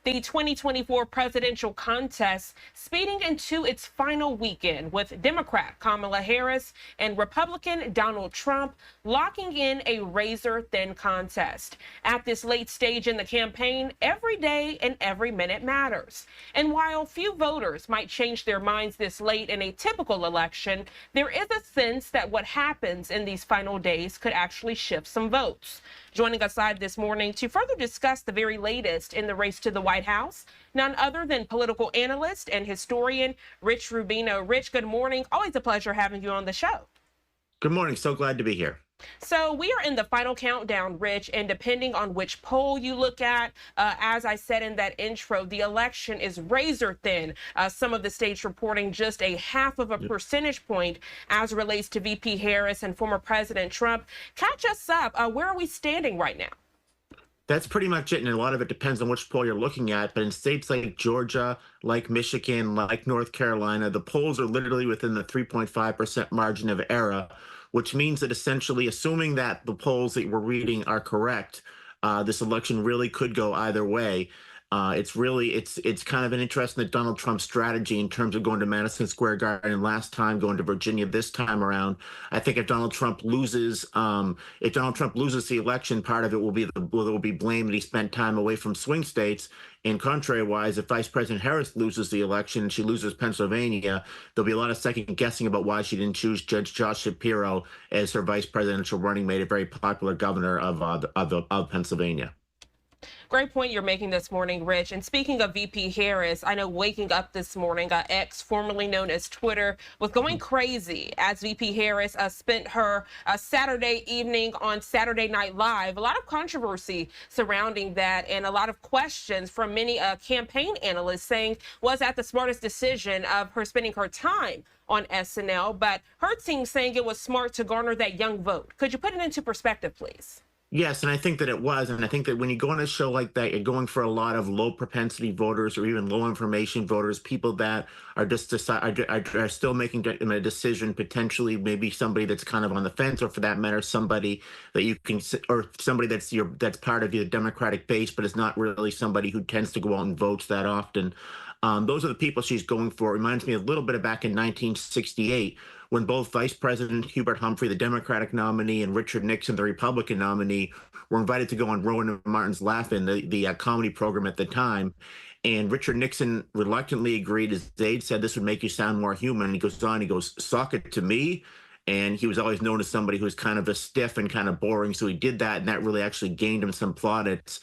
The 2024 presidential contest speeding into its final weekend with Democrat Kamala Harris and Republican Donald Trump locking in a razor-thin contest. At this late stage in the campaign, every day and every minute matters. And while few voters might change their minds this late in a typical election, there is a sense that what happens in these final days could actually shift some votes. Joining us live this morning to further discuss the very latest in the race to the White House, none other than political analyst and historian Rich Rubino. Rich, good morning. Always a pleasure having you on the show. Good morning. So glad to be here. So we are in the final countdown, Rich, and depending on which poll you look at, as I said in that intro, the election is razor thin. Some of the states reporting just a half of a percentage point as it relates to VP Harris and former President Trump. Catch us up. Where are we standing right now? That's pretty much it, and a lot of it depends on which poll you're looking at. But in states like Georgia, like Michigan, like North Carolina, the polls are literally within the 3.5% margin of error, which means that essentially, assuming that the polls that we're reading are correct, this election really could go either way. It's kind of an interesting that Donald Trump's strategy in terms of going to Madison Square Garden last time, going to Virginia this time around. I think if Donald Trump loses the election, part of it will be blame that he spent time away from swing states. And contrary-wise, if Vice President Harris loses the election and she loses Pennsylvania, there'll be a lot of second guessing about why she didn't choose Judge Josh Shapiro as her vice presidential running mate, a very popular governor of Pennsylvania. Great point you're making this morning, Rich. And speaking of VP Harris, I know waking up this morning, X, formerly known as Twitter, was going crazy as VP Harris spent her Saturday evening on Saturday Night Live. A lot of controversy surrounding that and a lot of questions from many campaign analysts saying, was that the smartest decision of her spending her time on SNL? But her team saying it was smart to garner that young vote. Could you put it into perspective, please? Yes, and I think that it was. And I think that when you go on a show like that, you're going for a lot of low propensity voters or even low information voters, people that are just are still making a decision, potentially maybe somebody that's kind of on the fence, or for that matter, somebody that you can, or somebody that's part of your Democratic base, but is not really somebody who tends to go out and votes that often. Those are the people she's going for. It reminds me a little bit of back in 1968, when both Vice President Hubert Humphrey, the Democratic nominee, and Richard Nixon, the Republican nominee, were invited to go on Rowan and Martin's Laugh-In, the comedy program at the time. And Richard Nixon reluctantly agreed. His aide said, "This would make you sound more human." And he goes on, he goes, "Sock it to me." And he was always known as somebody who was kind of a stiff and kind of boring. So he did that, and that really actually gained him some plaudits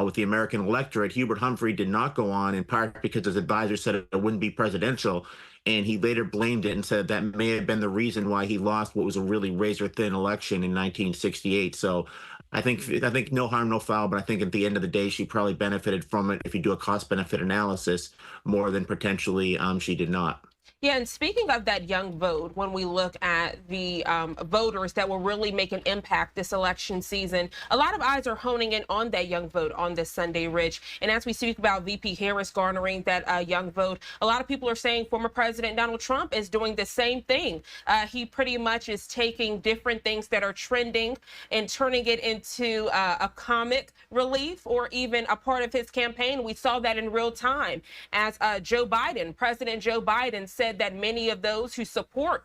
with the American electorate. Hubert Humphrey did not go on, in part because his advisor said it wouldn't be presidential. And he later blamed it and said that may have been the reason why he lost what was a really razor-thin election in 1968. So I think no harm, no foul, but I think at the end of the day, she probably benefited from it, if you do a cost-benefit analysis, more than potentially she did not. Yeah, and speaking of that young vote, when we look at the voters that will really make an impact this election season, a lot of eyes are honing in on that young vote on this Sunday, Rich. And as we speak about VP Harris garnering that young vote, a lot of people are saying former President Donald Trump is doing the same thing. He pretty much is taking different things that are trending and turning it into a comic relief or even a part of his campaign. We saw that in real time as President Joe Biden said that many of those who support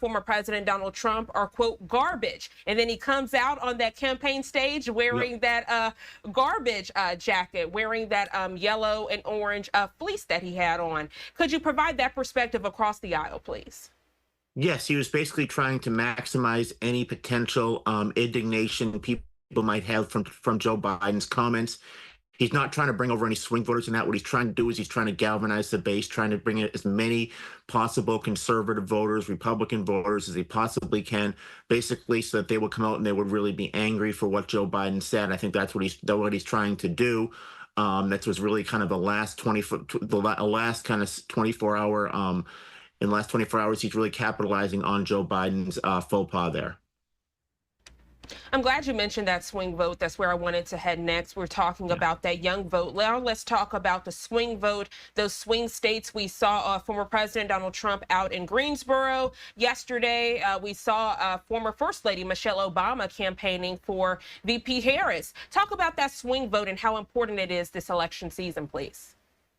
former President Donald Trump are, quote, garbage. And then he comes out on that campaign stage wearing that garbage jacket, wearing that yellow and orange fleece that he had on. Could you provide that perspective across the aisle, please? Yes, he was basically trying to maximize any potential indignation people might have from Joe Biden's comments. He's not trying to bring over any swing voters in that. What he's trying to do is he's trying to galvanize the base, trying to bring in as many possible conservative voters, Republican voters as he possibly can, basically so that they would come out and they would really be angry for what Joe Biden said. I think that's what he's trying to do. That was really kind of the last kind of 24 hour. In the last 24 hours, he's really capitalizing on Joe Biden's faux pas there. I'm glad you mentioned that swing vote. That's where I wanted to head next. We're talking Yeah. about that young vote. Now let's talk about the swing vote, those swing states. We saw former President Donald Trump out in Greensboro yesterday. We saw former First Lady Michelle Obama campaigning for VP Harris. Talk about that swing vote and how important it is this election season, please.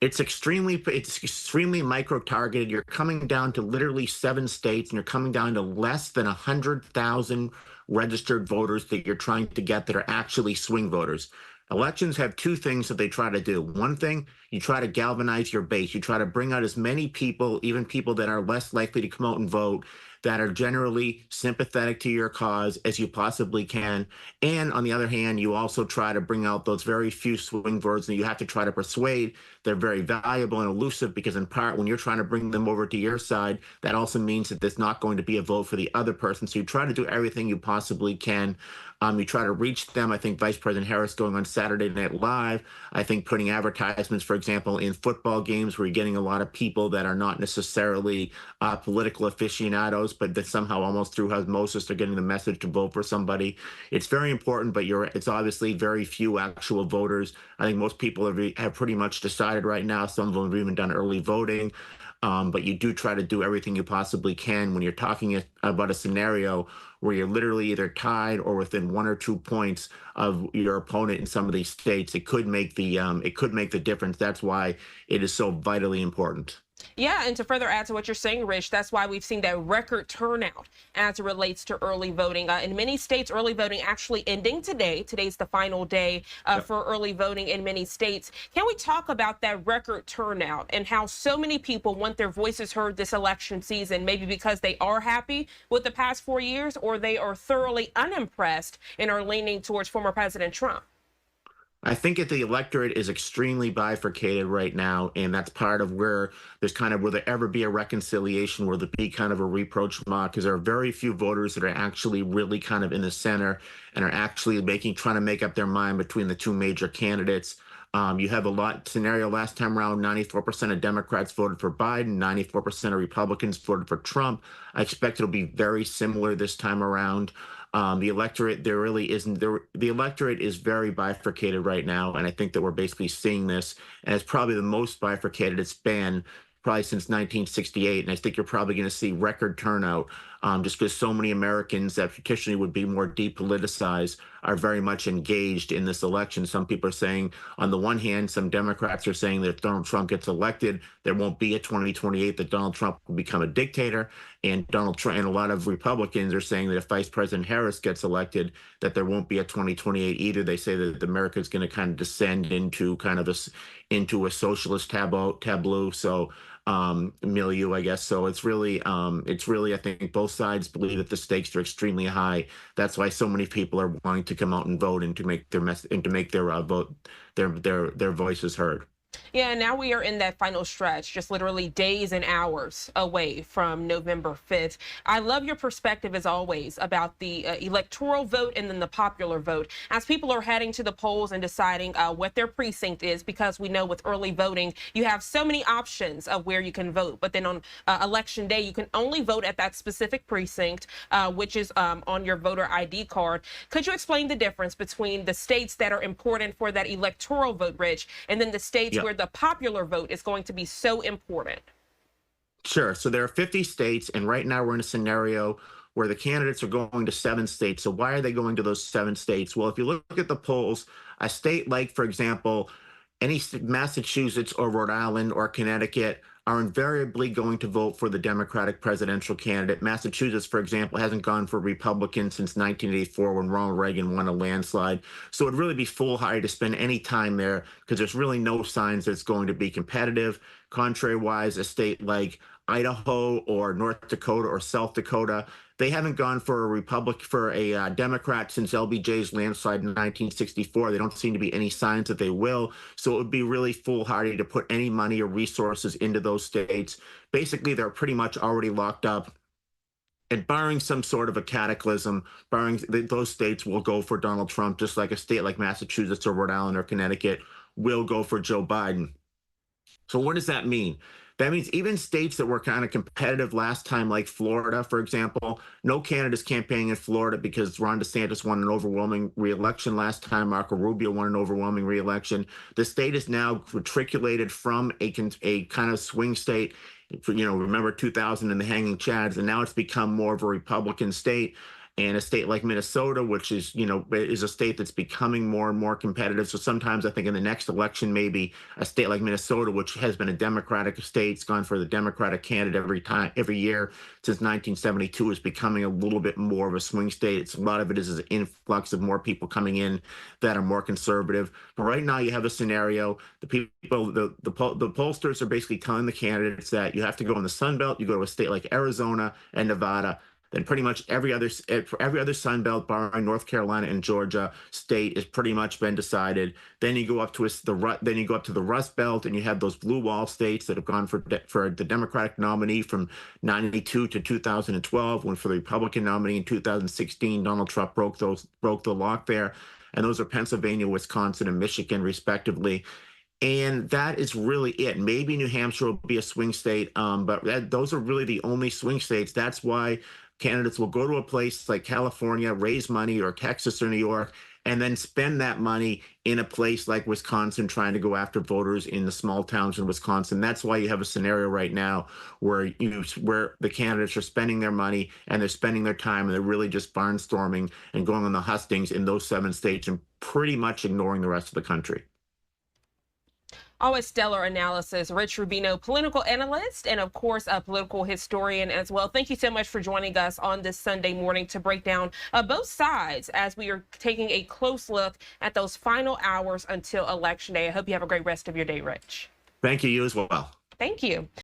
It's extremely micro targeted. You're coming down to literally 7 states, and you're coming down to less than 100,000 registered voters that you're trying to get that are actually swing voters. Elections have two things that they try to do. One thing, you try to galvanize your base. You try to bring out as many people, even people that are less likely to come out and vote, that are generally sympathetic to your cause as you possibly can. And on the other hand, you also try to bring out those very few swing voters that you have to try to persuade. They're very valuable and elusive because, in part, when you're trying to bring them over to your side, that also means that there's not going to be a vote for the other person. So you try to do everything you possibly can. You try to reach them. I think Vice President Harris going on Saturday Night Live, I think putting advertisements, for example, in football games where you're getting a lot of people that are not necessarily political aficionados, but that somehow almost through osmosis are getting the message to vote for somebody. It's very important, but it's obviously very few actual voters. I think most people have pretty much decided right now. Some of them have even done early voting. But you do try to do everything you possibly can when you're talking about a scenario where you're literally either tied or within 1 or 2 points of your opponent in some of these states. It could make the difference. That's why it is so vitally important. Yeah, and to further add to what you're saying, Rich, that's why we've seen that record turnout as it relates to early voting. In many states, early voting actually ending today. Today's the final day Yep. for early voting in many states. Can we talk about that record turnout and how so many people want their voices heard this election season, maybe because they are happy with the past 4 years or they are thoroughly unimpressed and are leaning towards former President Trump? I think that the electorate is extremely bifurcated right now, and that's part of where will there ever be a reconciliation, will there be kind of a rapprochement, because there are very few voters that are actually really kind of in the center and are actually trying to make up their mind between the two major candidates. You have a lot scenario last time around, 94% of Democrats voted for Biden, 94% of Republicans voted for Trump. I expect it'll be very similar this time around. The electorate, there really isn't there. The electorate is very bifurcated right now, and I think that we're basically seeing this, and it's probably the most bifurcated it's been probably since 1968. And I think you're probably going to see record turnout, just because so many Americans that traditionally would be more depoliticized are very much engaged in this election. Some people are saying, on the one hand, some Democrats are saying that if Donald Trump gets elected, there won't be a 2028, that Donald Trump will become a dictator. And Donald Trump and a lot of Republicans are saying that if Vice President Harris gets elected, that there won't be a 2028 either. They say that America is going to kind of descend into into a socialist tableau. So milieu, I guess. So it's really, I think both sides believe that the stakes are extremely high. That's why so many people are wanting to come out and vote and to make their vote, their voices heard. Yeah, now we are in that final stretch, just literally days and hours away from November 5th. I love your perspective, as always, about the electoral vote and then the popular vote. As people are heading to the polls and deciding what their precinct is, because we know with early voting, you have so many options of where you can vote. But then on election day, you can only vote at that specific precinct, which is on your voter ID card. Could you explain the difference between the states that are important for that electoral vote, Rich, and then the states Yeah. where the popular vote is going to be so important? Sure. So there are 50 states, and right now we're in a scenario where the candidates are going to 7 states. So why are they going to those 7 states? Well, if you look at the polls, a state like, for example, Massachusetts or Rhode Island or Connecticut are invariably going to vote for the Democratic presidential candidate. Massachusetts, for example, hasn't gone for Republican since 1984 when Ronald Reagan won a landslide. So it'd really be foolhardy to spend any time there because there's really no signs that it's going to be competitive. Contrary-wise, a state like Idaho or North Dakota or South Dakota, they haven't gone for a Democrat since LBJ's landslide in 1964. They don't seem to be any signs that they will. So it would be really foolhardy to put any money or resources into those states. Basically, they're pretty much already locked up. And barring some sort of a cataclysm, those states will go for Donald Trump, just like a state like Massachusetts or Rhode Island or Connecticut will go for Joe Biden. So what does that mean? That means even states that were kind of competitive last time, like Florida, for example, no candidates campaigning in Florida because Ron DeSantis won an overwhelming reelection last time. Marco Rubio won an overwhelming reelection. The state is now matriculated from a kind of swing state. Remember 2000 and the hanging chads, and now it's become more of a Republican state. And a state like Minnesota, which is a state that's becoming more and more competitive. So sometimes I think in the next election, maybe a state like Minnesota, which has been a Democratic state, it's gone for the Democratic candidate every year since 1972, is becoming a little bit more of a swing state. A lot of it is an influx of more people coming in that are more conservative. But right now, you have a scenario. The pollsters are basically telling the candidates that you have to go in the Sun Belt. You go to a state like Arizona and Nevada. Then pretty much every other Sun Belt, barring North Carolina and Georgia state, has pretty much been decided. Then you go up to the Rust Belt, and you have those blue wall states that have gone for the Democratic nominee from '92 to 2012. When for the Republican nominee in 2016, Donald Trump broke the lock there, and those are Pennsylvania, Wisconsin, and Michigan, respectively. And that is really it. Maybe New Hampshire will be a swing state, but those are really the only swing states. That's why candidates will go to a place like California, raise money, or Texas or New York, and then spend that money in a place like Wisconsin, trying to go after voters in the small towns in Wisconsin. That's why you have a scenario right now where the candidates are spending their money and they're spending their time, and they're really just barnstorming and going on the hustings in those 7 states and pretty much ignoring the rest of the country. Always stellar analysis. Rich Rubino, political analyst and, of course, a political historian as well. Thank you so much for joining us on this Sunday morning to break down both sides as we are taking a close look at those final hours until Election Day. I hope you have a great rest of your day, Rich. Thank you. You as well. Thank you.